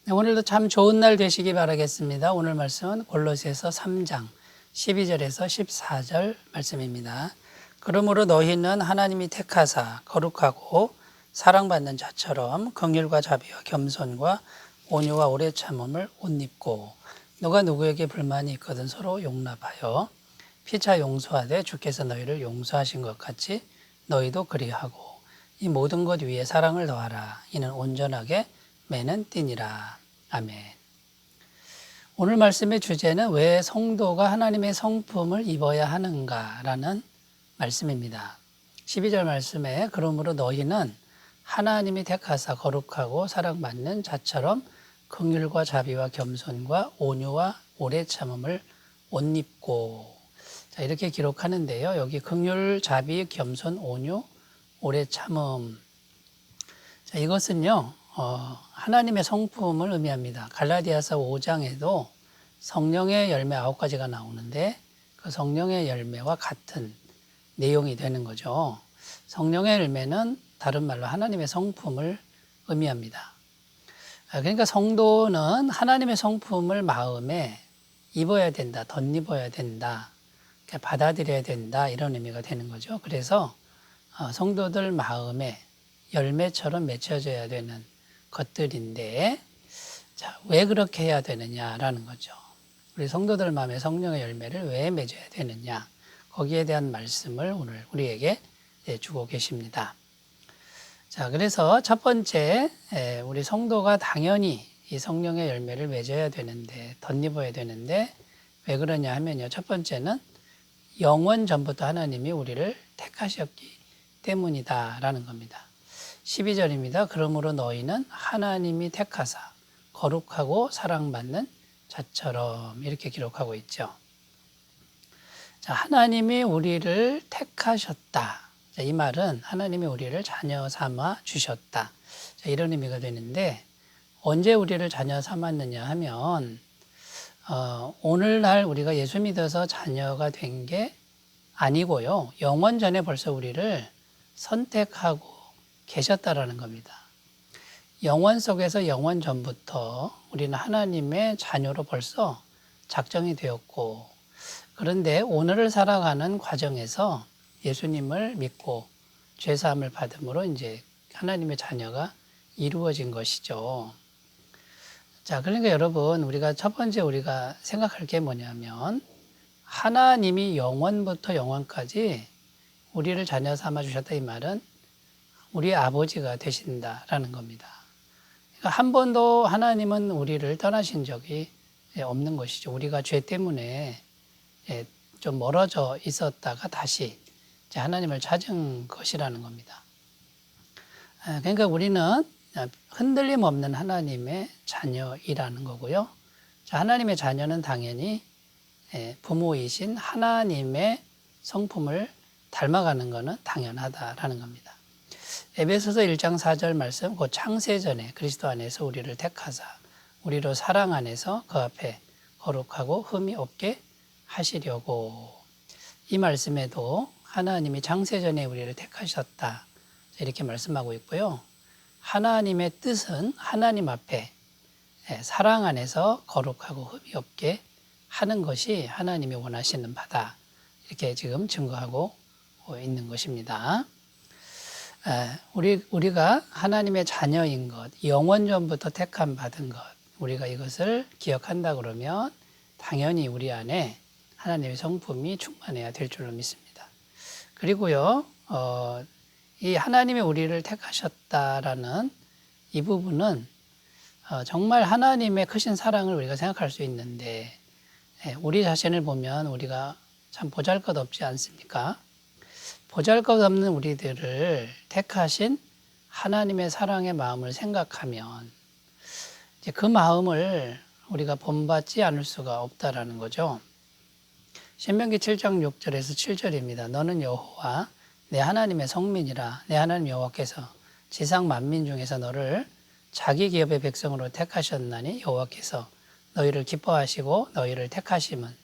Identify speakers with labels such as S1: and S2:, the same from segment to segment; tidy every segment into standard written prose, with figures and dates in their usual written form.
S1: 네, 오늘도 참 좋은 날 되시기 바라겠습니다. 오늘 말씀은 골로새서 3장 12절에서 14절 말씀입니다. 그러므로 너희는 하나님이 택하사 거룩하고 사랑받는 자처럼 긍휼과 자비와 겸손과 온유와 오래 참음을 옷 입고 누가 누구에게 불만이 있거든 서로 용납하여 피차 용서하되 주께서 너희를 용서하신 것 같이 너희도 그리하고 이 모든 것 위에 사랑을 더하라. 이는 온전하게 매는 띠니라. 아멘. 오늘 말씀의 주제는 왜 성도가 하나님의 성품을 입어야 하는가라는 말씀입니다. 12절 말씀에 그러므로 너희는 하나님이 택하사 거룩하고 사랑받는 자처럼 긍휼과 자비와 겸손과 온유와 오래 참음을 옷 입고 이렇게 기록하는데요. 여기 긍휼, 자비, 겸손, 온유, 오래 참음 이것은요 하나님의 성품을 의미합니다. 갈라디아서 5장에도 성령의 열매 9가지가 나오는데 그 성령의 열매와 같은 내용이 되는 거죠. 성령의 열매는 다른 말로 하나님의 성품을 의미합니다. 그러니까 성도는 하나님의 성품을 마음에 입어야 된다, 덧입어야 된다, 받아들여야 된다 이런 의미가 되는 거죠. 그래서 성도들 마음에 열매처럼 맺혀져야 되는 것들인데 왜 그렇게 해야 되느냐라는 거죠. 우리 성도들 마음에 성령의 열매를 왜 맺어야 되느냐 거기에 대한 말씀을 오늘 우리에게 주고 계십니다. 그래서 첫 번째 우리 성도가 당연히 이 성령의 열매를 맺어야 되는데 덧입어야 되는데 왜 그러냐 하면요. 첫 번째는 영원 전부터 하나님이 우리를 택하셨기 때문이다라는 겁니다. 12절입니다. 그러므로 너희는 하나님이 택하사 거룩하고 사랑받는 자처럼 이렇게 기록하고 있죠. 하나님이 우리를 택하셨다. 이 말은 하나님이 우리를 자녀 삼아 주셨다. 이런 의미가 되는데 언제 우리를 자녀 삼았느냐 하면 오늘날 우리가 예수 믿어서 자녀가 된 게 아니고요. 영원 전에 벌써 우리를 선택하고 계셨다라는 겁니다. 영원 속에서 영원 전부터 우리는 하나님의 자녀로 벌써 작정이 되었고 그런데 오늘을 살아가는 과정에서 예수님을 믿고 죄사함을 받음으로 이제 하나님의 자녀가 이루어진 것이죠. 그러니까 여러분 우리가 첫 번째 우리가 생각할 게 뭐냐면 하나님이 영원부터 영원까지 우리를 자녀 삼아 주셨다 이 말은 우리 아버지가 되신다라는 겁니다. 그러니까 한 번도 하나님은 우리를 떠나신 적이 없는 것이죠. 우리가 죄 때문에 좀 멀어져 있었다가 다시 하나님을 찾은 것이라는 겁니다. 그러니까 우리는 흔들림 없는 하나님의 자녀이라는 거고요. 하나님의 자녀는 당연히 부모이신 하나님의 성품을 닮아가는 것은 당연하다라는 겁니다. 에베소서 1장 4절 말씀 곧 창세전에 그리스도 안에서 우리를 택하사 우리로 사랑 안에서 그 앞에 거룩하고 흠이 없게 하시려고 이 말씀에도 하나님이 창세전에 우리를 택하셨다 이렇게 말씀하고 있고요. 하나님의 뜻은 하나님 앞에 사랑 안에서 거룩하고 흠이 없게 하는 것이 하나님이 원하시는 바다 이렇게 지금 증거하고 있는 것입니다. 우리가 하나님의 자녀인 것, 영원 전부터 택함 받은 것, 우리가 이것을 기억한다 그러면 당연히 우리 안에 하나님의 성품이 충만해야 될 줄로 믿습니다. 그리고요, 이 하나님이 우리를 택하셨다라는 이 부분은 정말 하나님의 크신 사랑을 우리가 생각할 수 있는데 우리 자신을 보면 우리가 참 보잘것없지 않습니까? 보잘것없는 우리들을 택하신 하나님의 사랑의 마음을 생각하면 이제 그 마음을 우리가 본받지 않을 수가 없다라는 거죠. 신명기 7장 6절에서 7절입니다. 너는 여호와 내 하나님의 성민이라. 내 하나님 여호와께서 지상 만민 중에서 너를 자기 기업의 백성으로 택하셨나니 여호와께서 너희를 기뻐하시고 너희를 택하심은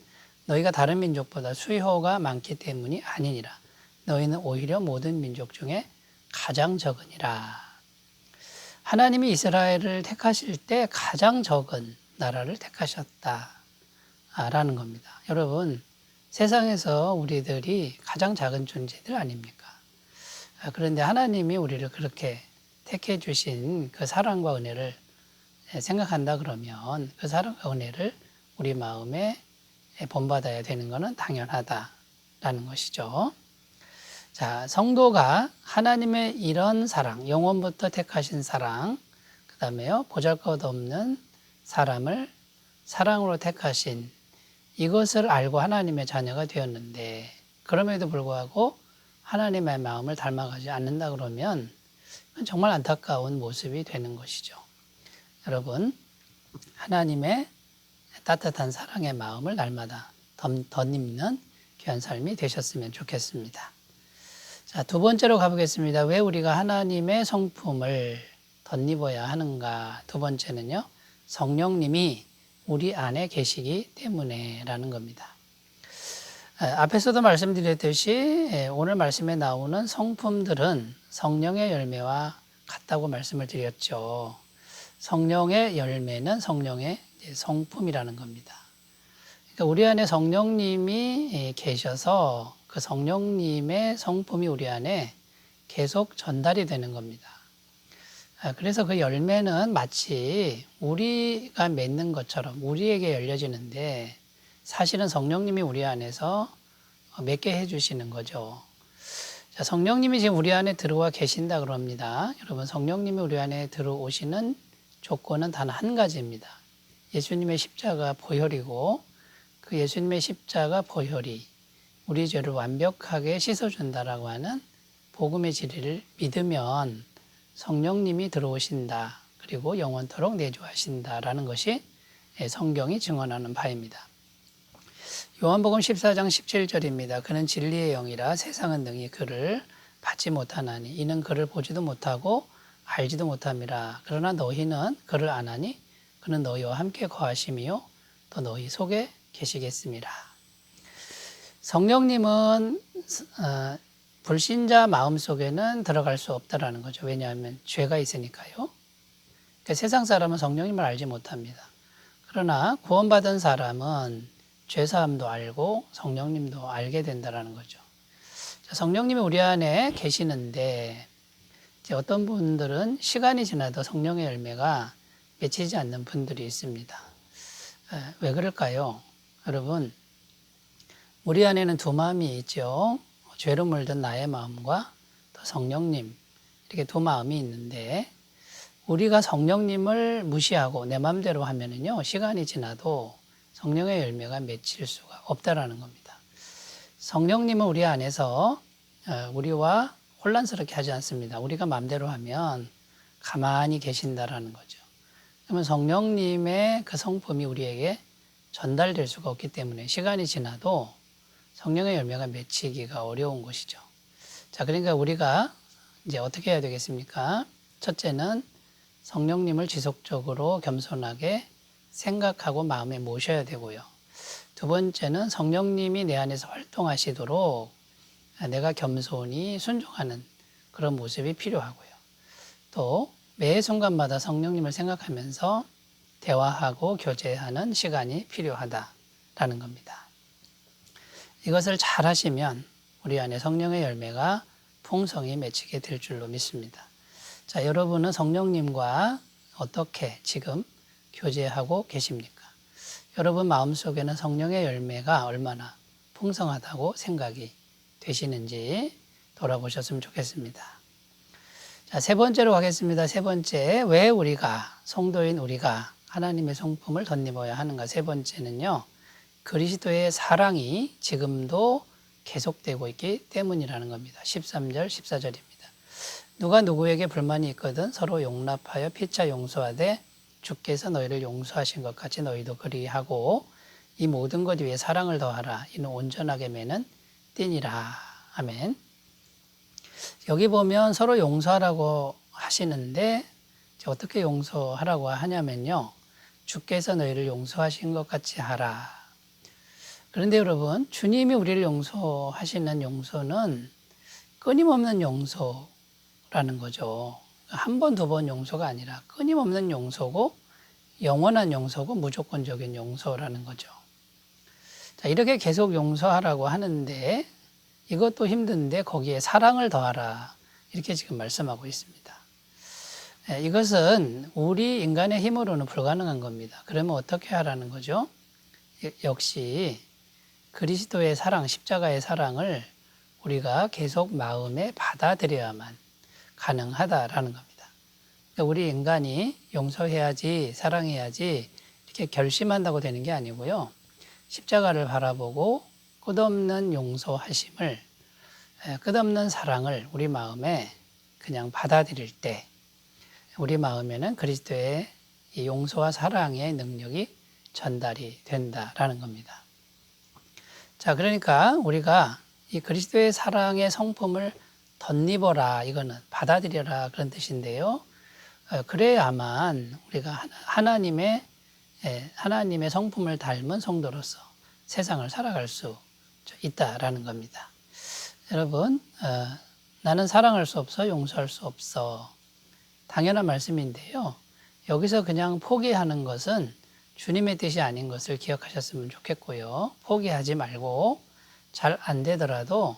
S1: 너희가 다른 민족보다 수효가 많기 때문이 아니니라. 너희는 오히려 모든 민족 중에 가장 적으니라. 하나님이 이스라엘을 택하실 때 가장 적은 나라를 택하셨다라는 겁니다. 여러분, 세상에서 우리들이 가장 작은 존재들 아닙니까? 그런데 하나님이 우리를 그렇게 택해 주신 그 사랑과 은혜를 생각한다 그러면 그 사랑과 은혜를 우리 마음에 본받아야 되는 것은 당연하다라는 것이죠. 자, 성도가 하나님의 이런 사랑, 영원부터 택하신 사랑, 그 다음에요, 보잘것없는 사람을 사랑으로 택하신 이것을 알고 하나님의 자녀가 되었는데, 그럼에도 불구하고 하나님의 마음을 닮아가지 않는다 그러면 정말 안타까운 모습이 되는 것이죠. 여러분, 하나님의 따뜻한 사랑의 마음을 날마다 덧입는 귀한 삶이 되셨으면 좋겠습니다. 자, 두 번째로 가보겠습니다. 왜 우리가 하나님의 성품을 덧입어야 하는가? 두 번째는요, 성령님이 우리 안에 계시기 때문에라는 겁니다. 앞에서도 말씀드렸듯이 오늘 말씀에 나오는 성품들은 성령의 열매와 같다고 말씀을 드렸죠. 성령의 열매는 성령의 성품이라는 겁니다. 그러니까 우리 안에 성령님이 계셔서 그 성령님의 성품이 우리 안에 계속 전달이 되는 겁니다. 그래서 그 열매는 마치 우리가 맺는 것처럼 우리에게 열려지는데 사실은 성령님이 우리 안에서 맺게 해주시는 거죠. 자, 성령님이 지금 우리 안에 들어와 계신다 그럽니다. 여러분, 성령님이 우리 안에 들어오시는 조건은 단 한 가지입니다. 예수님의 십자가 보혈이고 그 예수님의 십자가 보혈이 우리 죄를 완벽하게 씻어준다라고 하는 복음의 진리를 믿으면 성령님이 들어오신다. 그리고 영원토록 내주하신다라는 것이 성경이 증언하는 바입니다. 요한복음 14장 17절입니다. 그는 진리의 영이라 세상은 능히 그를 받지 못하나니 이는 그를 보지도 못하고 알지도 못함이라. 그러나 너희는 그를 아나니 그는 너희와 함께 거하심이요 또 너희 속에 계시겠습니다. 성령님은 불신자 마음속에는 들어갈 수 없다라는 거죠. 왜냐하면 죄가 있으니까요. 그러니까 세상 사람은 성령님을 알지 못합니다. 그러나 구원받은 사람은 죄사함도 알고 성령님도 알게 된다는 거죠. 성령님이 우리 안에 계시는데 이제 어떤 분들은 시간이 지나도 성령의 열매가 맺히지 않는 분들이 있습니다. 왜 그럴까요? 여러분, 우리 안에는 두 마음이 있죠. 죄로 물든 나의 마음과 또 성령님, 이렇게 두 마음이 있는데 우리가 성령님을 무시하고 내 마음대로 하면은요, 시간이 지나도 성령의 열매가 맺힐 수가 없다라는 겁니다. 성령님은 우리 안에서 우리와 혼란스럽게 하지 않습니다. 우리가 마음대로 하면 가만히 계신다라는 거죠. 그러면 성령님의 그 성품이 우리에게 전달될 수가 없기 때문에 시간이 지나도 성령의 열매가 맺히기가 어려운 것이죠. 자, 그러니까 우리가 이제 어떻게 해야 되겠습니까? 첫째는 성령님을 지속적으로 겸손하게 생각하고 마음에 모셔야 되고요. 두 번째는 성령님이 내 안에서 활동하시도록 내가 겸손히 순종하는 그런 모습이 필요하고요. 또 매 순간마다 성령님을 생각하면서 대화하고 교제하는 시간이 필요하다라는 겁니다. 이것을 잘 하시면 우리 안에 성령의 열매가 풍성히 맺히게 될 줄로 믿습니다. 자, 여러분은 성령님과 어떻게 지금 교제하고 계십니까? 여러분 마음속에는 성령의 열매가 얼마나 풍성하다고 생각이 되시는지 돌아보셨으면 좋겠습니다. 자, 세 번째로 가겠습니다. 세 번째, 왜 우리가, 성도인 우리가 하나님의 성품을 덧입어야 하는가? 세 번째는요, 그리스도의 사랑이 지금도 계속되고 있기 때문이라는 겁니다. 13절, 14절입니다. 누가 누구에게 불만이 있거든 서로 용납하여 피차 용서하되 주께서 너희를 용서하신 것 같이 너희도 그리하고 이 모든 것 위에 사랑을 더하라. 이는 온전하게 매는 띠니라. 아멘. 여기 보면 서로 용서하라고 하시는데 어떻게 용서하라고 하냐면요. 주께서 너희를 용서하신 것 같이 하라. 그런데 여러분, 주님이 우리를 용서하시는 용서는 끊임없는 용서라는 거죠. 한 번, 두 번 용서가 아니라 끊임없는 용서고 영원한 용서고 무조건적인 용서라는 거죠. 자, 이렇게 계속 용서하라고 하는데 이것도 힘든데 거기에 사랑을 더하라. 이렇게 지금 말씀하고 있습니다. 이것은 우리 인간의 힘으로는 불가능한 겁니다. 그러면 어떻게 하라는 거죠? 역시 그리스도의 사랑, 십자가의 사랑을 우리가 계속 마음에 받아들여야만 가능하다라는 겁니다. 우리 인간이 용서해야지, 사랑해야지 이렇게 결심한다고 되는 게 아니고요. 십자가를 바라보고 끝없는 용서하심을, 끝없는 사랑을 우리 마음에 그냥 받아들일 때 우리 마음에는 그리스도의 이 용서와 사랑의 능력이 전달이 된다라는 겁니다. 자, 그러니까 우리가 이 그리스도의 사랑의 성품을 덧입어라, 이거는 받아들여라 그런 뜻인데요. 그래야만 우리가 하나님의 성품을 닮은 성도로서 세상을 살아갈 수 있다라는 겁니다. 여러분, 나는 사랑할 수 없어, 용서할 수 없어. 당연한 말씀인데요. 여기서 그냥 포기하는 것은 주님의 뜻이 아닌 것을 기억하셨으면 좋겠고요. 포기하지 말고 잘 안 되더라도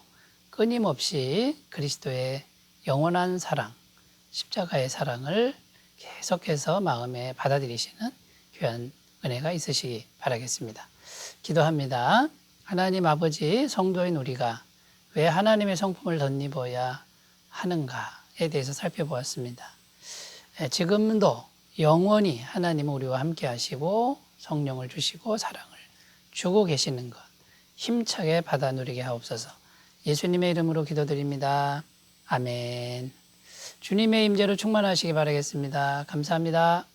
S1: 끊임없이 그리스도의 영원한 사랑, 십자가의 사랑을 계속해서 마음에 받아들이시는 귀한 은혜가 있으시기 바라겠습니다. 기도합니다. 하나님 아버지, 성도인 우리가 왜 하나님의 성품을 덧입어야 하는가에 대해서 살펴보았습니다. 지금도 영원히 하나님은 우리와 함께 하시고 성령을 주시고 사랑을 주고 계시는 것 힘차게 받아 누리게 하옵소서. 예수님의 이름으로 기도드립니다. 아멘. 주님의 임재로 충만하시기 바라겠습니다. 감사합니다.